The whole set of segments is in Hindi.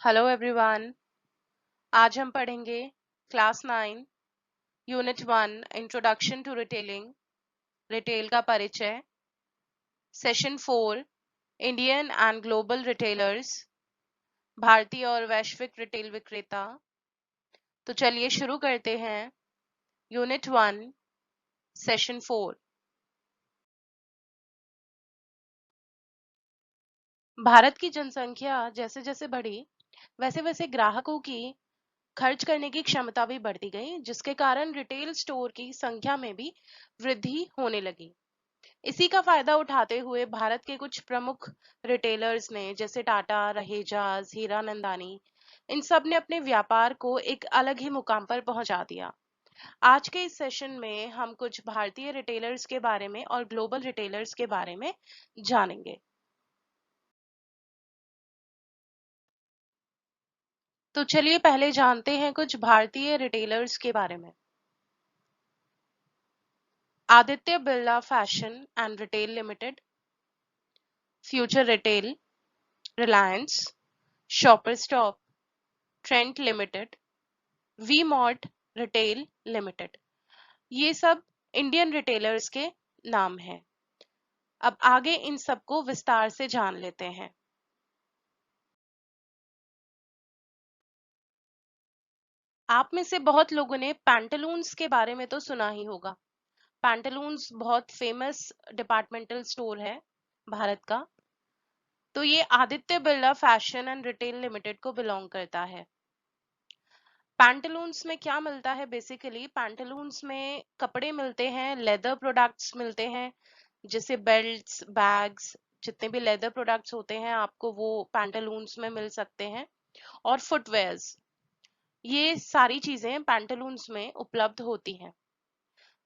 Hello everyone. आज हम पढ़ेंगे class 9 unit 1 introduction to retailing, retail का परिचय। Session 4 Indian and global retailers, भारतीय और वैश्विक रिटेल विक्रेता। तो चलिए शुरू करते हैं। Unit 1 session 4। भारत की जनसंख्या जैसे जैसे बढ़ी, वैसे वैसे ग्राहकों की खर्च करने की क्षमता भी बढ़ती गई, जिसके कारण रिटेल स्टोर की संख्या में भी वृद्धि होने लगी। इसी का फायदा उठाते हुए भारत के कुछ प्रमुख रिटेलर्स ने, जैसे टाटा, रहेजाज, हीरानंदानी, इन सब ने अपने व्यापार को एक अलग ही मुकाम पर पहुंचा दिया। आज के इस सेशन में हम कुछ भारतीय रिटेलर्स के बारे में और ग्लोबल रिटेलर्स के बारे में जानेंगे। तो चलिए पहले जानते हैं कुछ भारतीय रिटेलर्स के बारे में। Aditya Birla Fashion and Retail Limited, Future Retail, Reliance, Shopper Stop, Trent Limited, V Mart Retail Limited, ये सब इंडियन रिटेलर्स के नाम हैं। अब आगे इन सबको विस्तार से जान लेते हैं। आप में से बहुत लोगों ने पैंटालून्स के बारे में तो सुना ही होगा। पैंटालून्स बहुत फेमस डिपार्टमेंटल स्टोर है भारत का। तो ये Aditya Birla Fashion and Retail limited को बिलोंग करता है। पैंटालून्स में क्या मिलता है? बेसिकली पैंटालून्स में कपड़े मिलते हैं, लेदर प्रोडक्ट्स मिलते हैं, जैसे बेल्ट्स, बैग्स, जितने भी लेदर प्रोडक्ट्स होते हैं आपको वो पैंटालून्स में मिल सकते हैं। और फुटवेयर्स, ये सारी चीजें पैंटालून्स में उपलब्ध होती हैं।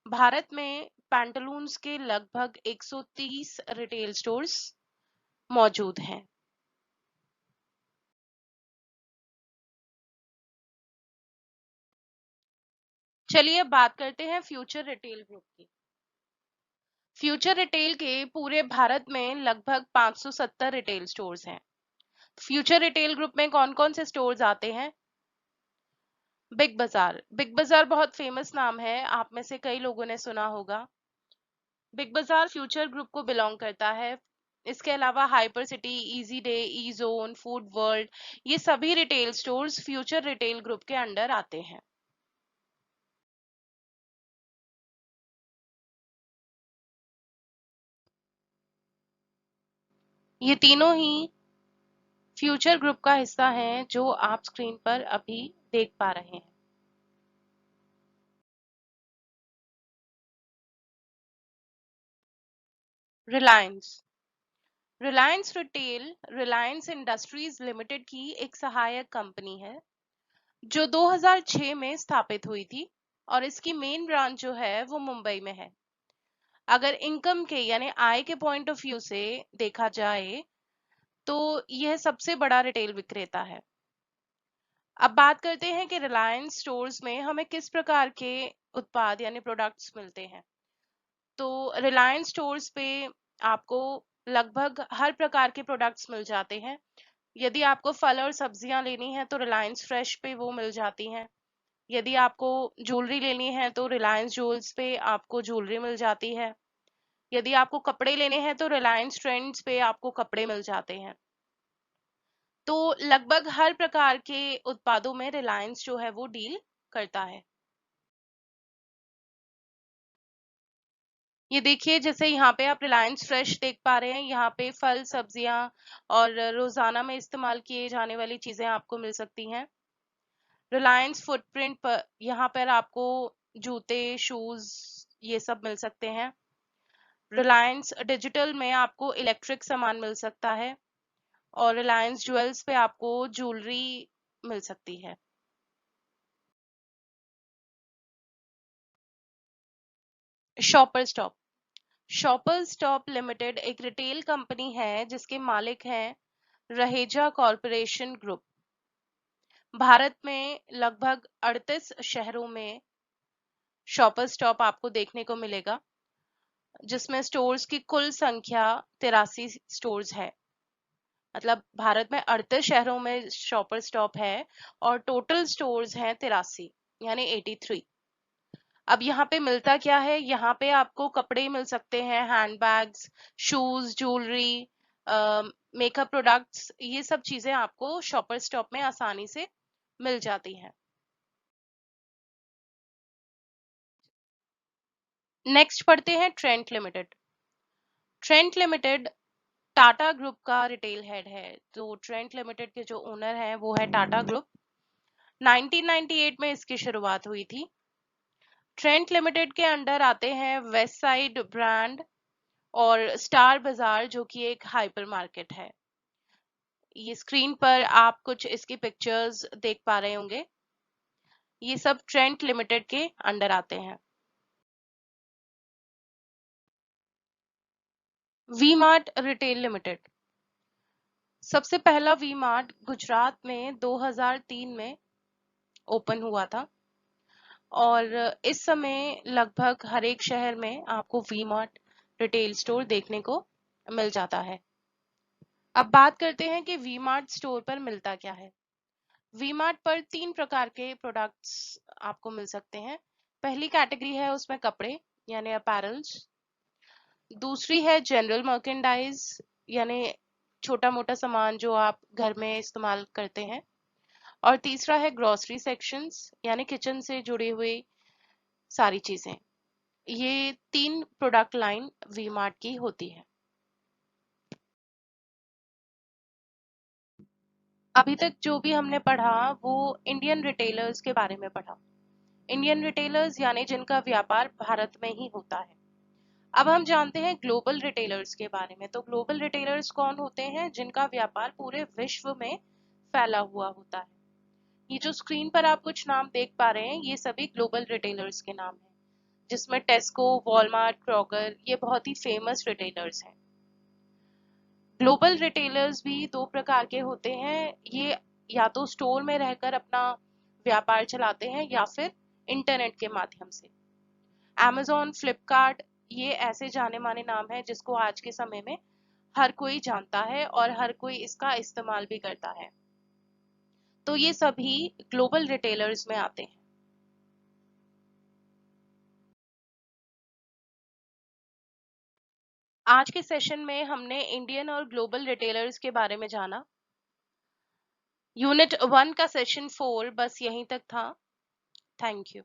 भारत में पैंटालून्स के लगभग 130 रिटेल स्टोर्स मौजूद हैं। चलिए अब बात करते हैं फ्यूचर रिटेल ग्रुप की। फ्यूचर रिटेल के पूरे भारत में लगभग 570 रिटेल स्टोर्स हैं। फ्यूचर रिटेल ग्रुप में कौन कौन से स्टोर्स आते हैं? बिग बाजार। बिग बाजार बहुत फेमस नाम है, आप में से कई लोगों ने सुना होगा। बिग बाजार फ्यूचर ग्रुप को बिलोंग करता है। इसके अलावा हाइपर सिटी, इजी डे, ई जोन, फूड वर्ल्ड, ये सभी retail stores future retail group के अंडर आते हैं। ये तीनों ही फ्यूचर ग्रुप का हिस्सा हैं जो आप स्क्रीन पर अभी देख पा रहे हैं। Reliance. Reliance retail Reliance industries limited की एक सहायक कंपनी है जो 2006 में स्थापित हुई थी, और इसकी मेन ब्रांच जो है वो मुंबई में है। अगर इनकम के यानी आय के पॉइंट ऑफ व्यू से देखा जाए तो यह सबसे बड़ा रिटेल विक्रेता है। अब बात करते हैं कि रिलायंस स्टोर्स में हमें किस प्रकार के उत्पाद यानी प्रोडक्ट्स मिलते हैं। तो रिलायंस स्टोर्स पे आपको लगभग हर प्रकार के प्रोडक्ट्स मिल जाते हैं। यदि आपको फल और सब्जियां लेनी है तो रिलायंस फ्रेश पे वो मिल जाती हैं। यदि आपको ज्वेलरी लेनी है तो रिलायंस ज्वेल्स पे आपको ज्वेलरी मिल जाती है। यदि आपको कपड़े लेने हैं तो रिलायंस ट्रेंड्स पे आपको कपड़े मिल जाते हैं। तो लगभग हर प्रकार के उत्पादों में रिलायंस जो है वो डील करता है। ये देखिए, जैसे यहाँ पे आप रिलायंस फ्रेश देख पा रहे हैं, यहाँ पे फल, सब्जियां और रोजाना में इस्तेमाल किए जाने वाली चीजें आपको मिल सकती हैं। रिलायंस फुटप्रिंट पर यहाँ पर आपको जूते, शूज, ये सब मिल सकते हैं। रिलायंस डिजिटल में आपको इलेक्ट्रिक सामान मिल सकता है, और रिलायंस ज्वेल्स पे आपको ज्वेलरी मिल सकती है। Shopper stop. Shopper stop limited एक रिटेल कंपनी है जिसके मालिक हैं रहेजा कॉरपोरेशन ग्रुप। भारत में लगभग 38 शहरों में शॉपर स्टॉप आपको देखने को मिलेगा, जिसमें स्टोर्स की कुल संख्या 83 स्टोर्स है। मतलब भारत में 38 शहरों में शॉपर स्टॉप है और टोटल स्टोर्स हैं 83, यानी 83। अब यहाँ पे मिलता क्या है, यहाँ पे आपको कपड़े मिल सकते हैं, handbags, shoes, jewellery, makeup products, ये सब चीजें आपको शॉपर स्टॉप में आसानी से मिल जाती हैं। नेक्स्ट पढ़ते हैं Trent limited. Trent limited Tata group का रिटेल हेड है। तो ट्रेंट लिमिटेड के जो ओनर हैं वो है टाटा ग्रुप। 1998 में इसकी शुरुआत हुई थी। ट्रेंट लिमिटेड के अंडर आते हैं वेस्ट साइड ब्रांड और स्टार बाजार, जो कि एक हाइपर मार्केट है। ये स्क्रीन पर आप कुछ इसकी पिक्चर्स देख पा रहे होंगे। ये सब ट्रेंट लिमिटेड के अंडर आते हैं। V Mart Retail Limited. सबसे पहला वी मार्ट गुजरात में 2003 में ओपन हुआ था और इस समय लगभग हर एक शहर में आपको वी मार्ट रिटेल स्टोर देखने को मिल जाता है। अब बात करते हैं कि वी मार्ट स्टोर पर मिलता क्या है। वी मार्ट पर 3 प्रकार के प्रोडक्ट्स आपको मिल सकते हैं। पहली कैटेगरी है उसमें कपड़े, यानी अपैरल्स। दूसरी है जनरल मर्केंडाइज, यानी छोटा मोटा सामान जो आप घर में इस्तेमाल करते हैं। और तीसरा है ग्रोसरी सेक्शंस, यानी किचन से जुड़ी हुई सारी चीजें। ये 3 प्रोडक्ट लाइन वी मार्ट की होती है। अभी तक जो भी हमने पढ़ा वो इंडियन रिटेलर्स के बारे में पढ़ा। इंडियन रिटेलर्स यानी जिनका व्यापार भारत में ही होता है। अब हम जानते हैं ग्लोबल रिटेलर्स के बारे में। तो ग्लोबल रिटेलर्स कौन होते हैं? जिनका व्यापार पूरे विश्व में फैला हुआ होता है। ये जो स्क्रीन पर आप कुछ नाम देख पा रहे हैं, ये सभी ग्लोबल रिटेलर्स के नाम हैं, जिसमें टेस्को, वॉलमार्ट, क्रोगर, ये बहुत ही फेमस रिटेलर्स हैं। ग्लोबल रिटेलर्स भी दो प्रकार के होते हैं। ये या तो स्टोर में रहकर अपना व्यापार चलाते हैं या फिर इंटरनेट के माध्यम से। Amazon, फ्लिपकार्ट, ये ऐसे जाने माने नाम हैं जिसको आज के समय में हर कोई जानता है और हर कोई इसका इस्तेमाल भी करता है। तो ये सभी ग्लोबल रिटेलर्स में आते हैं। आज के सेशन में हमने इंडियन और ग्लोबल रिटेलर्स के बारे में जाना। यूनिट 1 का सेशन 4 बस यहीं तक था। Thank you.